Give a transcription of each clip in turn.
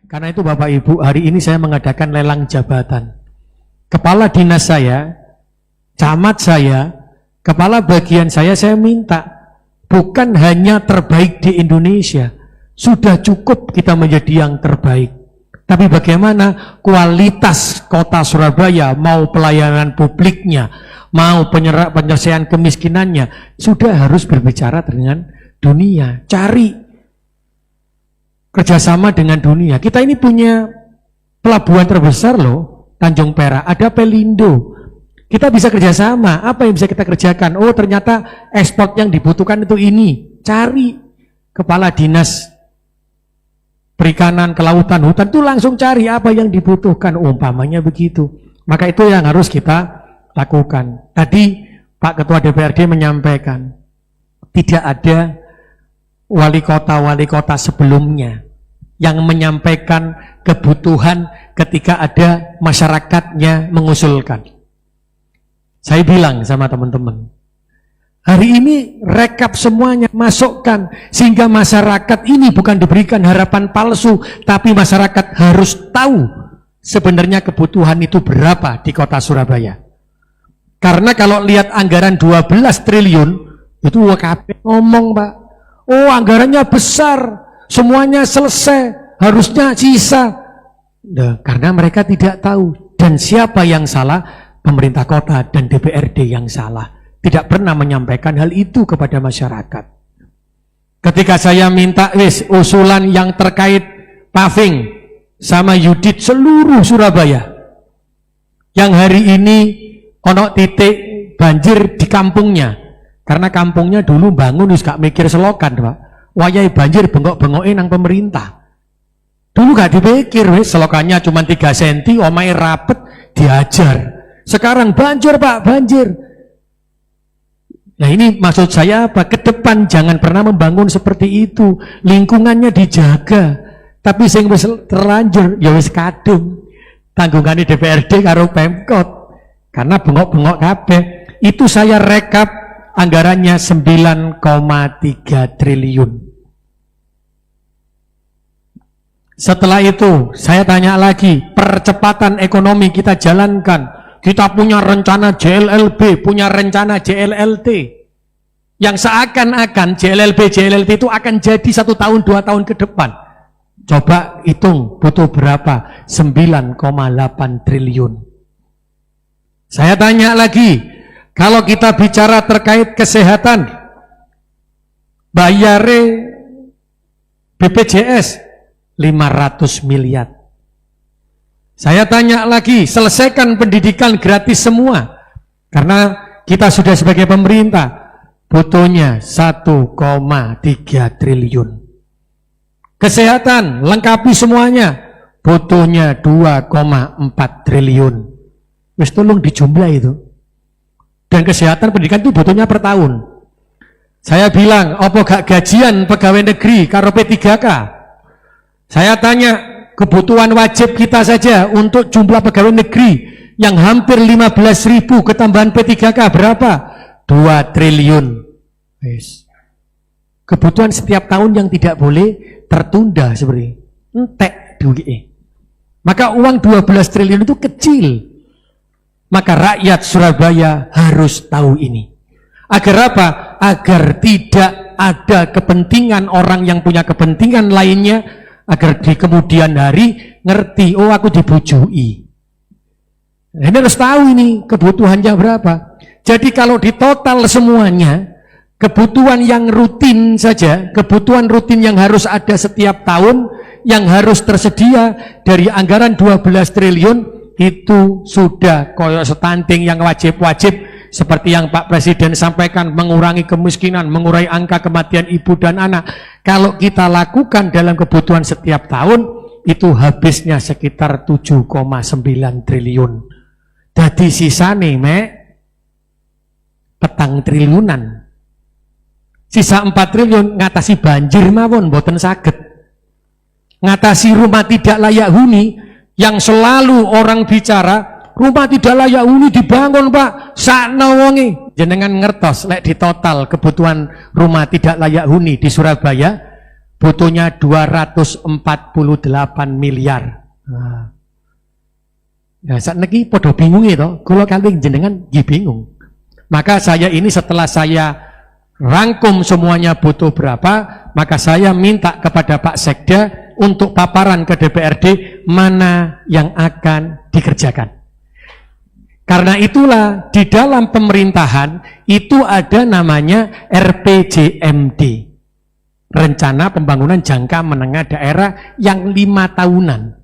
Karena itu Bapak Ibu, hari ini saya mengadakan lelang jabatan. Kepala dinas saya, camat saya, kepala bagian saya minta bukan hanya terbaik di Indonesia, sudah cukup kita menjadi yang terbaik. Tapi bagaimana kualitas kota Surabaya, mau pelayanan publiknya, mau penyelesaian kemiskinannya, sudah harus berbicara dengan dunia, cari kerjasama dengan dunia. Kita ini punya pelabuhan terbesar loh, Tanjung Perak, ada Pelindo. Kita bisa kerjasama, apa yang bisa kita kerjakan? Oh ternyata ekspor yang dibutuhkan itu ini. Cari kepala dinas perikanan, kelautan, hutan itu langsung cari apa yang dibutuhkan, umpamanya begitu. Maka itu yang harus kita lakukan. Tadi Pak Ketua DPRD menyampaikan, tidak ada wali kota sebelumnya yang menyampaikan kebutuhan ketika ada masyarakatnya mengusulkan. Saya bilang sama teman-teman, hari ini rekap semuanya, masukkan, sehingga masyarakat ini bukan diberikan harapan palsu, tapi masyarakat harus tahu sebenarnya kebutuhan itu berapa di kota Surabaya. Karena kalau lihat anggaran 12 triliun, itu WKP ngomong Pak, oh anggarannya besar, semuanya selesai, harusnya sisa. Nah, karena mereka tidak tahu. Dan siapa yang salah? Pemerintah kota dan DPRD yang salah. Tidak pernah menyampaikan hal itu kepada masyarakat. Ketika saya minta usulan yang terkait paving sama Yudit seluruh Surabaya, yang hari ini ono titik banjir di kampungnya, karena kampungnya dulu bangun wis gak mikir selokan Pak, wayai banjir bengok-bengoke nang pemerintah. Dulu gak dipikir wis selokannya cuma 3 cm, omahe rapet diajar. Sekarang banjir Pak, banjir. Nah ini maksud saya apa? Ke depan jangan pernah membangun seperti itu. Lingkungannya dijaga. Tapi sing wis terlanjur ya wis kadung. Tanggungane DPRD karo Pemkot. Karena bengok-bengok kabeh. Itu saya rekap anggarannya 9,3 triliun. Setelah itu saya tanya lagi, percepatan ekonomi kita jalankan. Kita punya rencana JLLB, punya rencana JLLT, yang seakan-akan JLLT itu akan jadi 1 tahun 2 tahun ke depan. Coba hitung butuh berapa? 9,8 triliun. Saya tanya lagi, kalau kita bicara terkait kesehatan, bayare BPJS 500 miliar. Saya tanya lagi, selesaikan pendidikan gratis semua. Karena kita sudah sebagai pemerintah, butuhnya 1,3 triliun. Kesehatan, lengkapi semuanya, butuhnya 2,4 triliun. Wis tolong dijumlah itu. Dan kesehatan pendidikan itu butuhnya per tahun. Saya bilang, apa gak gajian pegawai negeri karo P3K? Saya tanya, kebutuhan wajib kita saja untuk jumlah pegawai negeri yang hampir 15.000, ketambahan P3K berapa? 2 triliun. Kebutuhan setiap tahun yang tidak boleh tertunda seperti entek duit. Maka uang 12 triliun itu kecil. Maka rakyat Surabaya harus tahu ini. Agar apa? Agar tidak ada kepentingan orang yang punya kepentingan lainnya, agar di kemudian hari ngerti, oh aku dibujui. Ini harus tahu ini kebutuhannya berapa. Jadi kalau ditotal semuanya, kebutuhan yang rutin saja, kebutuhan rutin yang harus ada setiap tahun, yang harus tersedia dari anggaran 12 triliun, itu sudah koyok stunting yang wajib-wajib, seperti yang Pak Presiden sampaikan, mengurangi kemiskinan, mengurangi angka kematian ibu dan anak. Kalau kita lakukan dalam kebutuhan setiap tahun, itu habisnya sekitar 7,9 triliun. Jadi sisa nih, petang triliunan. Sisa 4 triliun ngatasi banjir mawon boten saged. Ngatasi rumah tidak layak huni yang selalu orang bicara, rumah tidak layak huni dibangun Pak, sakna wonge. Jenengan ngertos lek di total kebutuhan rumah tidak layak huni di Surabaya butuhnya 248 miliar. Nah. Ya, saat ini podo bingung itu, kalau kalian jenengan bingung. Maka saya ini setelah saya rangkum semuanya butuh berapa, maka saya minta kepada Pak Sekda untuk paparan ke DPRD mana yang akan dikerjakan. Karena itulah di dalam pemerintahan itu ada namanya RPJMD, Rencana Pembangunan Jangka Menengah Daerah yang 5 tahunan.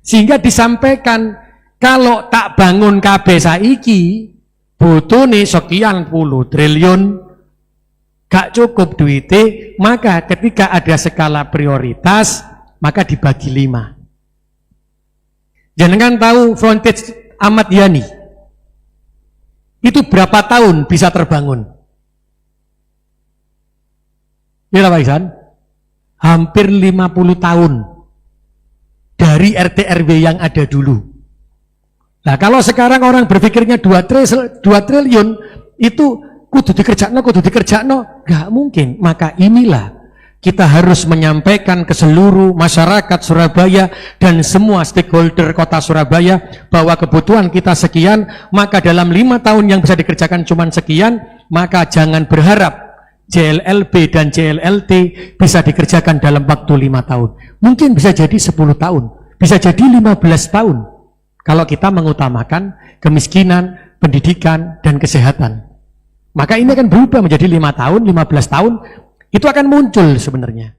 Sehingga disampaikan kalau tak bangun KB saiki butuh nih sekian puluh triliun, gak cukup duitnya, maka ketika ada skala prioritas maka dibagi 5. Jangan tahu frontage Ahmad Yani itu berapa tahun bisa terbangun? Ya Pak Isan, hampir 50 tahun dari RT RW yang ada dulu. Nah kalau sekarang orang berpikirnya 2 triliun itu kudu dikerjakno, nggak mungkin. Maka inilah kita harus menyampaikan ke seluruh masyarakat Surabaya dan semua stakeholder kota Surabaya bahwa kebutuhan kita sekian, maka dalam 5 tahun yang bisa dikerjakan cuma sekian, maka jangan berharap JLLB dan JLLT bisa dikerjakan dalam waktu 5 tahun. Mungkin bisa jadi 10 tahun, bisa jadi 15 tahun. Kalau kita mengutamakan kemiskinan, pendidikan, dan kesehatan. Maka ini akan berubah menjadi 5 tahun, 15 tahun, itu akan muncul sebenarnya.